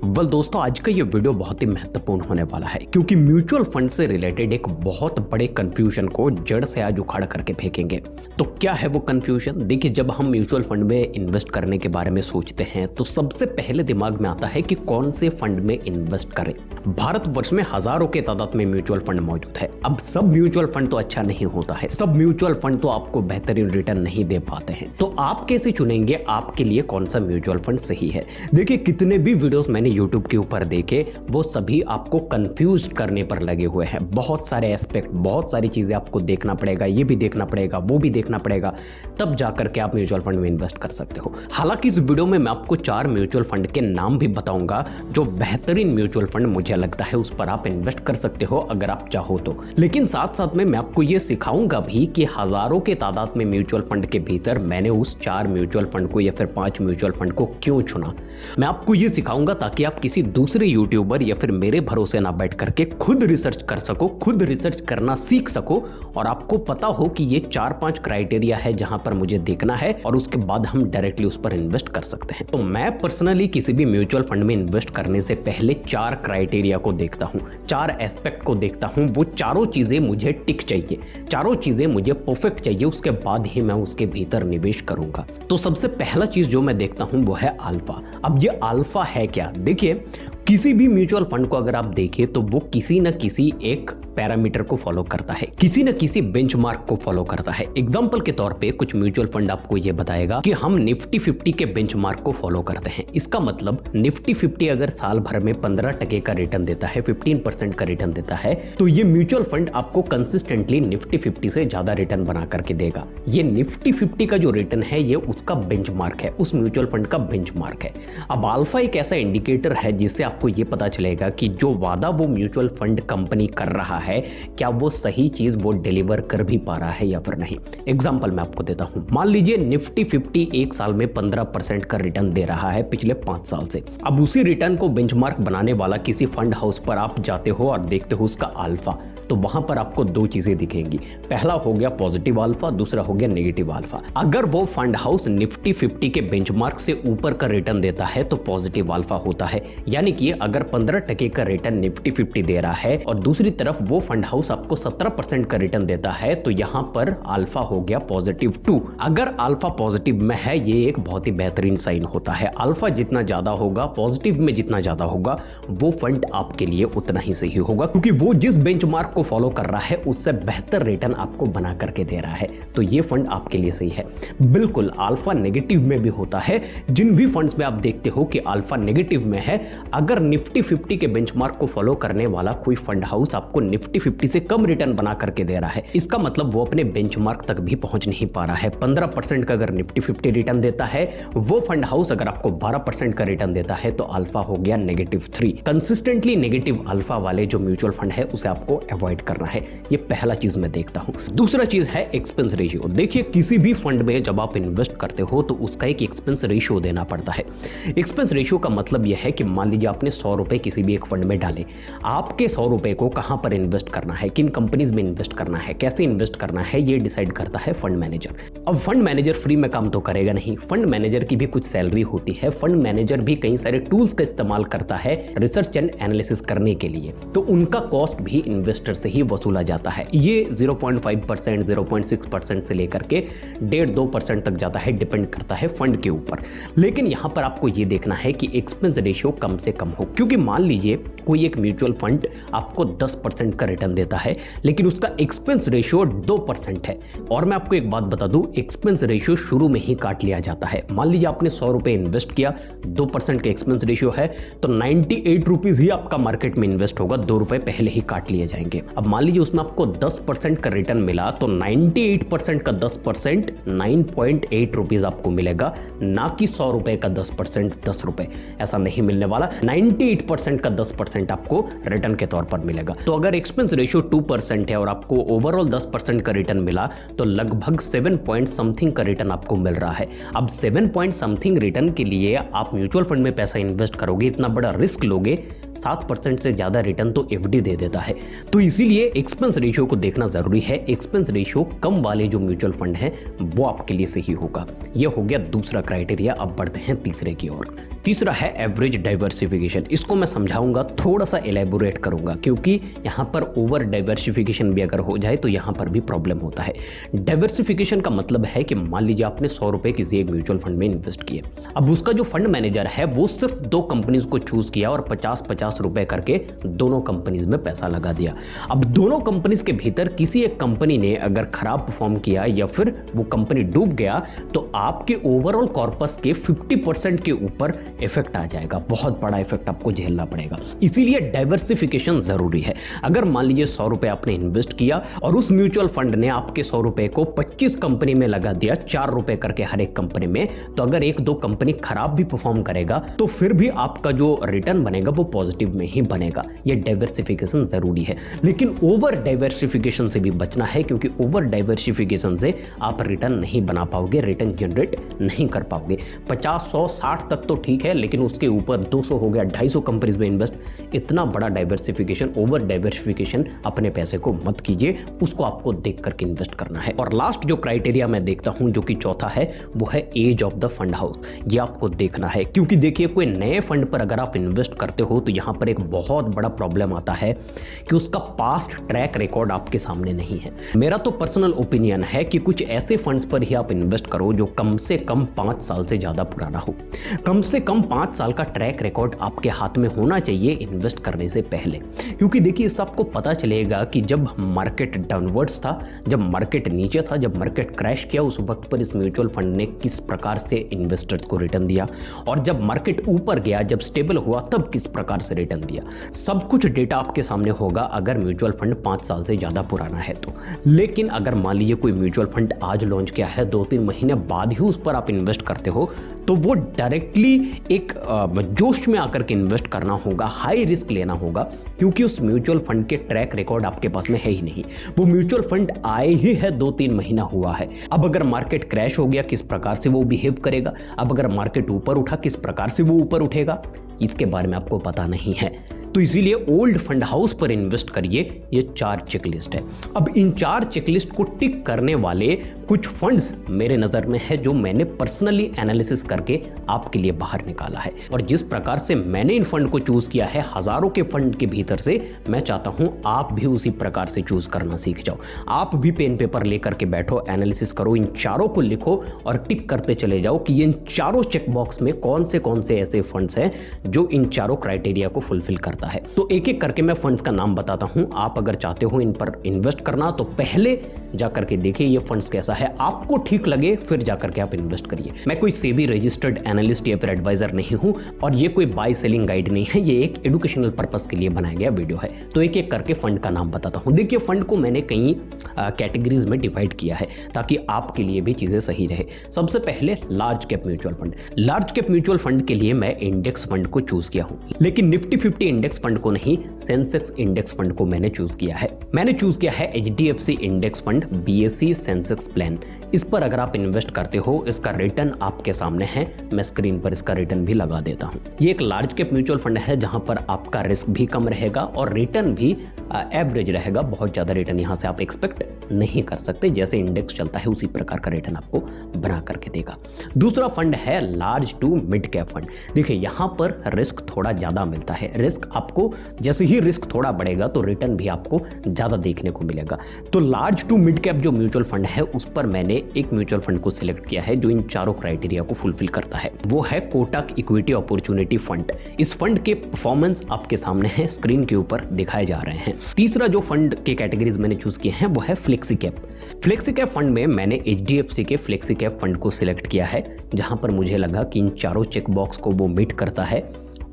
दोस्तों, आज का ये वीडियो बहुत ही महत्वपूर्ण होने वाला है क्योंकि म्यूचुअल फंड से रिलेटेड एक बहुत बड़े कंफ्यूजन को जड़ से आज उखाड़ करके फेंकेंगे। तो क्या है वो कंफ्यूजन? देखिए, जब हम म्यूचुअल फंड में इन्वेस्ट करने के बारे में सोचते हैं तो सबसे पहले दिमाग में आता है कि कौन से फंड में इन्वेस्ट करें। भारतवर्ष में हजारों के तादाद में म्यूचुअल फंड मौजूद है। अब सब म्यूचुअल फंड तो अच्छा नहीं होता है, सब म्यूचुअल फंड तो आपको बेहतरीन रिटर्न नहीं दे पाते हैं। तो आप कैसे चुनेंगे आपके लिए कौन सा म्यूचुअल फंड सही है? देखिए, कितने भी वीडियोस मैंने YouTube के ऊपर देखे, वो सभी आपको कंफ्यूज करने पर लगे हुए हैं। बहुत सारे एस्पेक्ट, बहुत सारी चीजें आपको देखना पड़ेगा, ये भी देखना पड़ेगा, वो भी देखना पड़ेगा, तब जाकर के आप म्यूचुअल फंड में इन्वेस्ट कर सकते हो। हालांकि इस वीडियो में मैं आपको 4 म्यूचुअल फंड के नाम भी बताऊंगा जो बेहतरीन म्यूचुअल फंड मुझे लगता है उस पर आप इन्वेस्ट कर सकते हो अगर आप चाहो तो। लेकिन साथ साथ में मैं आपको ये सिखाऊंगा भी कि हजारों के तादाद में म्यूचुअल फंड के भीतर मैंने उस 4 म्यूचुअल फंड को या फिर 5 म्यूचुअल फंड को क्यों चुना। मैं आपको ये सिखाऊंगा ताकि आप किसी दूसरे यूट्यूबर या फिर मेरे भरोसे ना बैठ करके खुद रिसर्च कर सको, खुद रिसर्च करना सीख सको और आपको पता हो कि ये 4-5 क्राइटेरिया है जहां पर मुझे देखना है और उसके बाद हम डायरेक्टली उस पर इन्वेस्ट कर सकते हैं। तो मैं पर्सनली किसी भी म्यूचुअल फंड में इन्वेस्ट करने से पहले 4 क्राइटेरिया को देखता हूं, 4 एस्पेक्ट को देखता हूं। वो चारों चीजें मुझे टिक चाहिए, चारों चीजें मुझे परफेक्ट चाहिए, उसके बाद ही मैं उसके भीतर निवेश करूंगा। तो सबसे पहला चीज जो मैं देखता हूं वो है अल्फा। अब ये अल्फा है क्या? देखिए, किसी भी म्यूचुअल फंड को अगर आप देखें तो वो किसी न किसी एक पैरामीटर को फॉलो करता है, किसी न किसी बेंचमार्क को फॉलो करता है। एग्जांपल के तौर पे कुछ म्यूचुअल फंड आपको ये बताएगा कि हम निफ्टी 50 के बेंचमार्क को फॉलो करते हैं। इसका मतलब निफ्टी 50 अगर साल भर में 15% का रिटर्न देता है, 15% का रिटर्न देता है, तो ये म्यूचुअल फंड आपको कंसिस्टेंटली निफ्टी 50 से ज्यादा रिटर्न बना करके देगा। ये निफ्टी 50 का जो रिटर्न है ये उसका बेंचमार्क है, उस म्यूचुअल फंड का बेंचमार्क है। अब अल्फा एक ऐसा इंडिकेटर है जिससे आपको ये पता चलेगा कि जो वादा वो म्यूचुअल फंड कंपनी कर रहा है क्या वो सही चीज वो डिलीवर कर भी पा रहा है या फिर नहीं। एग्जांपल मैं आपको देता हूं, मान लीजिए निफ्टी 50 एक साल में 15% का रिटर्न दे रहा है पिछले 5 साल से। अब उसी रिटर्न को बेंचमार्क बनाने वाला किसी फंड हाउस पर आप जाते हो और देखते हो उसका अल्फा, तो वहां पर आपको 2 चीजें दिखेंगी। पहला हो गया पॉजिटिव अल्फा, दूसरा हो गया नेगेटिव अल्फा। अगर वो फंड हाउस निफ्टी 50 के बेंचमार्क से ऊपर का रिटर्न देता है तो पॉजिटिव अल्फा होता है, यानी कि अगर 15% का रिटर्न निफ्टी 50 दे रहा है और दूसरी तरफ वो फंड हाउस आपको 17% का रिटर्न देता है तो यहां पर अल्फा हो गया पॉजिटिव 2। अगर अल्फा पॉजिटिव में है ये एक बहुत ही बेहतरीन साइन होता है। अल्फा जितना ज्यादा होगा, पॉजिटिव में जितना ज्यादा होगा, वो फंड आपके लिए उतना ही सही होगा क्योंकि वो जिस बेंचमार्क को फॉलो कर रहा है उससे बेहतर रिटर्न आपको बना करके दे रहा है, तो ये फंड आपके लिए सही है। बिल्कुल अल्फा नेगेटिव में भी होता है। जिन भी फंड्स में आप देखते हो कि अल्फा नेगेटिव में है, अगर निफ्टी 50 के बेंचमार्क को फॉलो करने वाला कोई फंड हाउस आपको निफ्टी 50 से कम रिटर्न बना करके दे रहा है, इसका मतलब वो अपने बेंचमार्क तक भी पहुंच नहीं पा रहा है। 15% का अगर निफ्टी 50 रिटर्न देता है, वो फंड हाउस अगर आपको 12% का रिटर्न देता है तो अल्फा हो गया -3। कंसिस्टेंटली नेगेटिव अल्फा वाले जो म्यूचुअल फंड है उसे आपको अवॉइड करना है। ये पहला चीज मैं देखता हूं। दूसरा चीज है एक्सपेंस रेशियो। देखिए, किसी भी फंड में जब आप इन्वेस्ट करते हो तो उसका एक एक्सपेंस रेशियो देना पड़ता है। एक्सपेंस रेशियो का मतलब यह है कि मान लीजिए आपने 100 रुपए किसी भी एक फंड में डाले, आपके 100 रुपए को कहां पर इन्वेस्ट करना है, किन कंपनीज में इन्वेस्ट करना है, कैसे इन्वेस्ट करना है, ये डिसाइड करता है फंड मैनेजर। अब फंड मैनेजर फ्री में काम तो करेगा नहीं, फंड मैनेजर की भी कुछ सैलरी होती है। फंड मैनेजर भी कई सारे टूल्स का इस्तेमाल करता है रिसर्च एंड एनालिसिस करने के लिए, तो उनका कॉस्ट भी इन्वेस्टर से ही वसूला जाता है। ये 0.5%, 0.6% से लेकर के 1.5-2% तक जाता है, डिपेंड करता है फंड के ऊपर। लेकिन यहां पर आपको ये देखना है कि एक्सपेंस रेशियो कम से कम हो, क्योंकि मान लीजिए कोई एक म्यूचुअल फंड आपको 10% का रिटर्न देता है लेकिन उसका एक्सपेंस रेशियो 2% है। और मैं आपको एक बात बता दूं, एक्सपेंस रेशियो शुरू में ही काट लिया जाता है। मान लीजिए आपने 100 रुपए इन्वेस्ट किया, 2% का एक्सपेंस रेशियो है तो 98 रुपीज ही आपका मार्केट में इन्वेस्ट होगा, 2 रुपए पहले ही काट लिए जाएंगे। अब मान लीजिए उसमें आपको 10% का रिटर्न मिला तो 98% का 10% 9.8 रुपीज आपको मिलेगा, ना कि 100 रुपए का 10% 10 रुपए। ऐसा नहीं मिलने वाला, 98% का 10% आपको रिटर्न के तौर पर मिलेगा। तो अगर एक्सपेंस रेशियो 2% है और आपको ओवरऑल 10% का रिटर्न मिला तो लगभग 7 पॉइंट समथिंग का रिटर्न आपको मिल रहा है। अब 7 पॉइंट समथिंग रिटर्न के लिए आप म्यूचुअल फंड में पैसा इन्वेस्ट करोगे, इतना बड़ा रिस्क लोगे, 7% से ज्यादा रिटर्न तो एफडी दे देता है। तो इसीलिए एक्सपेंस रेशियो को देखना जरूरी है। एक्सपेंस रेशियो कम वाले जो म्यूचुअल फंड है वो आपके लिए सही होगा। यह हो गया दूसरा क्राइटेरिया। अब बढ़ते हैं तीसरे की ओर। तीसरा है एवरेज डाइवर्सिफिकेशन। इसको मैं समझाऊंगा, थोड़ा सा एलेबोरेट करूंगा, क्योंकि यहाँ पर ओवर डाइवर्सिफिकेशन भी अगर हो जाए तो यहाँ पर भी प्रॉब्लम होता है। डाइवर्सिफिकेशन का मतलब है कि मान लीजिए आपने 100 रुपए किसी एक म्यूचुअल फंड में इन्वेस्ट किए। अब उसका जो फंड मैनेजर है वो सिर्फ 2 कंपनीज को चूज किया और 50-50 रुपए करके दोनों कंपनीज में पैसा लगा दिया। अब दोनों कंपनीज के भीतर किसी एक कंपनी ने अगर खराब परफॉर्म किया या फिर वो कंपनी डूब गया तो आपके ओवरऑल कॉर्पस के 50% के ऊपर इफेक्ट आ जाएगा, बहुत बड़ा इफेक्ट आपको झेलना पड़ेगा। इसीलिए डाइवर्सिफिकेशन जरूरी है। अगर मान लीजिए 100 रुपए आपने इन्वेस्ट किया और उस म्यूचुअल फंड ने आपके 100 रुपए को 25 कंपनी में लगा दिया, 4 रुपए करके हर एक कंपनी में, तो अगर 1-2 कंपनी खराब भी परफॉर्म करेगा तो फिर भी आपका जो रिटर्न बनेगा वो पॉजिटिव में ही बनेगा। ये डाइवर्सिफिकेशन जरूरी है, लेकिन ओवर डाइवर्सिफिकेशन से भी बचना है, क्योंकि ओवर डाइवर्सिफिकेशन से आप रिटर्न नहीं बना पाओगे, रिटर्न जनरेट नहीं कर पाओगे। 50, 100, 60 तक तो ठीक है, लेकिन उसके ऊपर 200 हो गया, 250 कंपनीज में इन्वेस्ट, इतना बड़ा डाइवर्सिफिकेशन, ओवर डाइवर्सिफिकेशन अपने पैसे को मत कीजिए, उसको आपको देख करके इन्वेस्ट करना है। और लास्ट जो क्राइटेरिया मैं देखता हूं, जो कि चौथा है, वो है age of the fund house. ये आपको देखना है, क्योंकि देखिए कोई नए फंड पर अगर आप इन्वेस्ट करते हो तो यहां पर एक बहुत बड़ा प्रॉब्लम आता है कि उसका पास्ट ट्रैक रिकॉर्ड आपके सामने नहीं है। मेरा तो पर्सनल ओपिनियन है कि कुछ ऐसे फंड्स पर ही आप इन्वेस्ट करो जो कम से कम 5 साल से ज्यादा पुराना हो। कम से कम 5 साल का ट्रैक रिकॉर्ड आपके हाथ में होना चाहिए इन्वेस्ट करने से पहले, क्योंकि देखिए इससे आपको पता चलेगा कि जब मार्केट डाउनवर्ड्स था, जब मार्केट नीचे था, जब मार्केट क्रैश किया, उस वक्त पर इस म्यूचुअल फंड ने किस प्रकार से इन्वेस्टर्स को रिटर्न दिया, और जब मार्केट ऊपर गया, जब स्टेबल हुआ, तब किस प्रकार से रिटर्न दिया। सब कुछ डेटा आपके सामने होगा अगर म्यूचुअल फंड 5 साल से ज्यादा पुराना है तो। लेकिन अगर मान लीजिए कोई म्यूचुअल फंड आज लॉन्च किया है, 2-3 महीने बाद ही उस पर आप इन्वेस्ट करते हो, तो वो डायरेक्टली एक जोश में आकर के इन्वेस्ट करना होगा, हाई रिस्क लेना होगा, क्योंकि उस म्यूचुअल फंड के ट्रैक रिकॉर्ड आपके पास में है ही नहीं। वो म्यूचुअल फंड आए ही है 2-3 महीना हुआ है। अब अगर मार्केट क्रैश हो गया, किस प्रकार से वो बिहेव करेगा, अब अगर मार्केट ऊपर उठा, किस प्रकार से वो ऊपर उठेगा, इसके बारे में आपको पता नहीं है। तो इसीलिए ओल्ड फंड हाउस पर इन्वेस्ट करिए। ये 4 चेकलिस्ट है। अब इन 4 चेकलिस्ट को टिक करने वाले कुछ फंड्स मेरे नजर में है जो मैंने पर्सनली एनालिसिस करके आपके लिए बाहर निकाला है, और जिस प्रकार से मैंने इन फंड को चूज किया है, हजारों के फंड के भीतर से, मैं चाहता हूं आप भी उसी प्रकार से चूज करना सीख जाओ। आप भी पेन पेपर लेकर के बैठो, एनालिसिस करो, इन चारों को लिखो और टिक करते चले जाओ कि इन चारों चेकबॉक्स में कौन से ऐसे फंड्स हैं जो इन चारों क्राइटेरिया को फुलफिल करता है। तो एक एक करके मैं फंड्स का नाम बताता हूं। आप अगर चाहते हो इन पर इन्वेस्ट करना तो पहले जाकर के देखिए ये फंड्स कैसा है, आपको ठीक लगे फिर जाकर के आप इन्वेस्ट करिए। मैं कोई सेबी रजिस्टर्ड एनालिस्ट या फिर एडवाइजर नहीं हूं, और ये कोई बाय सेलिंग गाइड नहीं है, ये एक एजुकेशनल पर्पस के लिए बनाया गया वीडियो है। तो एक एक करके फंड का नाम बताता हूं। देखिए फंड को मैंने कई कैटेगरीज में डिवाइड किया है ताकि आपके लिए भी चीजें सही रहे। सबसे पहले large cap mutual fund. Large cap mutual fund के लिए मैं इंडेक्स फंड को चूज किया हूं, लेकिन निफ्टी 50 इंडेक्स फंड को नहीं, सेंसेक्स इंडेक्स फंड को मैंने चूज किया है। मैंने चूज किया है HDFC index fund BSE Sensex plan. इस पर अगर आप इन्वेस्ट करते हो, इसका रिटर्न आपके सामने है, मैं स्क्रीन पर इसका रिटर्न भी लगा देता हूं। ये एक लार्ज कैप म्यूचुअल फंड है जहां पर आपका रिस्क भी कम रहेगा और रिटर्न भी एवरेज रहेगा। बहुत ज्यादा रिटर्न यहां से आप एक्सपेक्ट नहीं कर सकते, जैसे इंडेक्स चलता है उसी प्रकार का रिटर्न आपको बना करके देगा। दूसरा फंड है large to mid cap fund. देखिए यहां पर रिस्क थोड़ा ज्यादा मिलता है। रिस्क आपको, जैसे ही रिस्क थोड़ा बढ़ेगा तो रिटर्न भी आपको ज्यादा देखने को मिलेगा। तो लार्ज टू मिड कैप जो म्यूचुअल फंड है उस पर मैंने एक म्यूचुअल फंड को सिलेक्ट किया है जो इन चारों क्राइटेरिया को फुलफिल करता है। वो है कोटक इक्विटी अपॉर्चुनिटी फंड। इस फंड के परफॉर्मेंस आपके सामने है, स्क्रीन के ऊपर दिखाए जा रहे हैं। तीसरा जो फंड के कैटेगरीज मैंने चूज किए हैं वो है flexi cap. Flexi cap fund में मैंने HDFC के फ्लेक्सी कैप फंड को सिलेक्ट किया है, जहां पर मुझे लगा कि इन चारों चेक बॉक्स को वो मीट करता है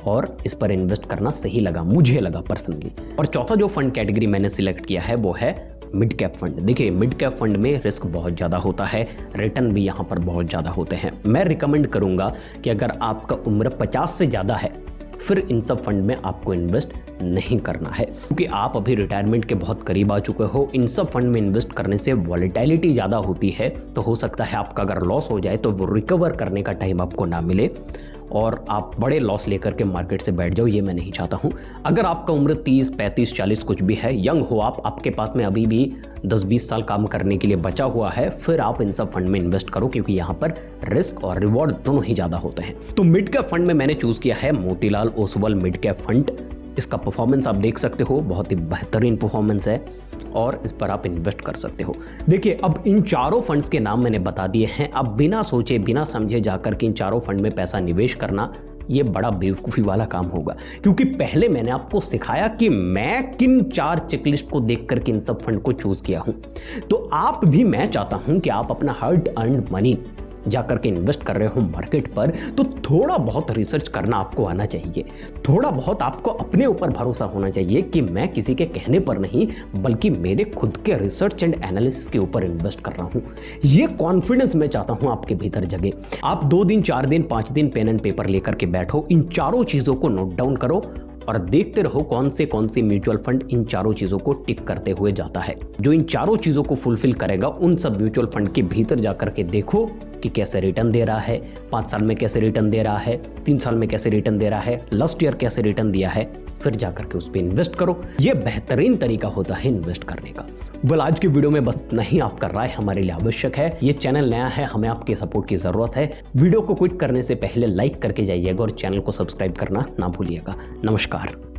और इस पर इन्वेस्ट करना सही लगा, मुझे लगा पर्सनली। और चौथा जो फंड कैटेगरी मैंने सिलेक्ट किया है वो है मिड कैप फंड। देखिए मिड कैप फंड में रिस्क बहुत ज़्यादा होता है, रिटर्न भी यहाँ पर बहुत ज़्यादा होते हैं। मैं रिकमेंड करूँगा कि अगर आपका उम्र 50 से ज़्यादा है फिर इन सब फंड में आपको इन्वेस्ट नहीं करना है, क्योंकि आप अभी रिटायरमेंट के बहुत करीब आ चुके हो। इन सब फंड में इन्वेस्ट करने से वॉलेटिलिटी ज़्यादा होती है, तो हो सकता है आपका अगर लॉस हो जाए तो वो रिकवर करने का टाइम आपको ना मिले। और आप बड़े लॉस लेकर के मार्केट से बैठ जाओ, ये मैं नहीं चाहता हूँ। अगर आपका उम्र 30, 35, 40 कुछ भी है, यंग हो आप, आपके पास में अभी भी 10-20 साल काम करने के लिए बचा हुआ है, फिर आप इन सब फंड में इन्वेस्ट करो, क्योंकि यहाँ पर रिस्क और रिवॉर्ड दोनों ही ज़्यादा होते हैं। तो मिड कैप फंड में मैंने चूज़ किया है Motilal Oswal mid cap fund. इसका परफॉर्मेंस आप देख सकते हो, बहुत ही बेहतरीन परफॉर्मेंस है और इस पर आप इन्वेस्ट कर सकते हो। देखिए, अब इन चारों फंड्स के नाम मैंने बता दिए हैं। अब बिना सोचे बिना समझे जाकर के इन चारों फंड में पैसा निवेश करना ये बड़ा बेवकूफ़ी वाला काम होगा, क्योंकि पहले मैंने आपको सिखाया कि मैं किन 4 चेकलिस्ट को देख करके इन सब फंड को चूज किया हूं। तो आप भी, मैं चाहता हूं कि आप अपना हार्ड अर्न्ड मनी जाकर के इन्वेस्ट कर रहे हो मार्केट पर, तो थोड़ा बहुत रिसर्च करना आपको आना चाहिए। थोड़ा बहुत आपको अपने ऊपर भरोसा होना चाहिए कि मैं किसी के कहने पर नहीं, बल्कि मेरे खुद के रिसर्च एंड एनालिसिस के ऊपर इन्वेस्ट कर रहा हूं। ये कॉन्फिडेंस मैं चाहता हूं आपके भीतर जगे। आप 2 दिन, 4 दिन, 5 दिन पेन एंड पेपर लेकर के बैठो, इन चारों चीजों को नोट डाउन करो और देखते रहो कौन से म्यूचुअल फंड इन चारों चीजों को टिक करते हुए जाता है। जो इन चारों चीजों को फुलफिल करेगा, उन सब म्यूचुअल फंड के भीतर जाकर के देखो कि कैसे रिटर्न दे रहा है, 5 साल में कैसे रिटर्न दे रहा है, 3 साल में कैसे रिटर्न दे रहा है, लास्ट ईयर कैसे रिटर्न दिया है, फिर जाकर के उस पर इन्वेस्ट करो। यह बेहतरीन तरीका होता है इन्वेस्ट करने का। वेल, आज की वीडियो में बस नहीं, आपका राय हमारे लिए आवश्यक है। ये चैनल नया है, हमें आपके सपोर्ट की जरूरत है। वीडियो को क्विट करने से पहले लाइक करके जाइएगा और चैनल को सब्सक्राइब करना ना भूलिएगा। नमस्कार।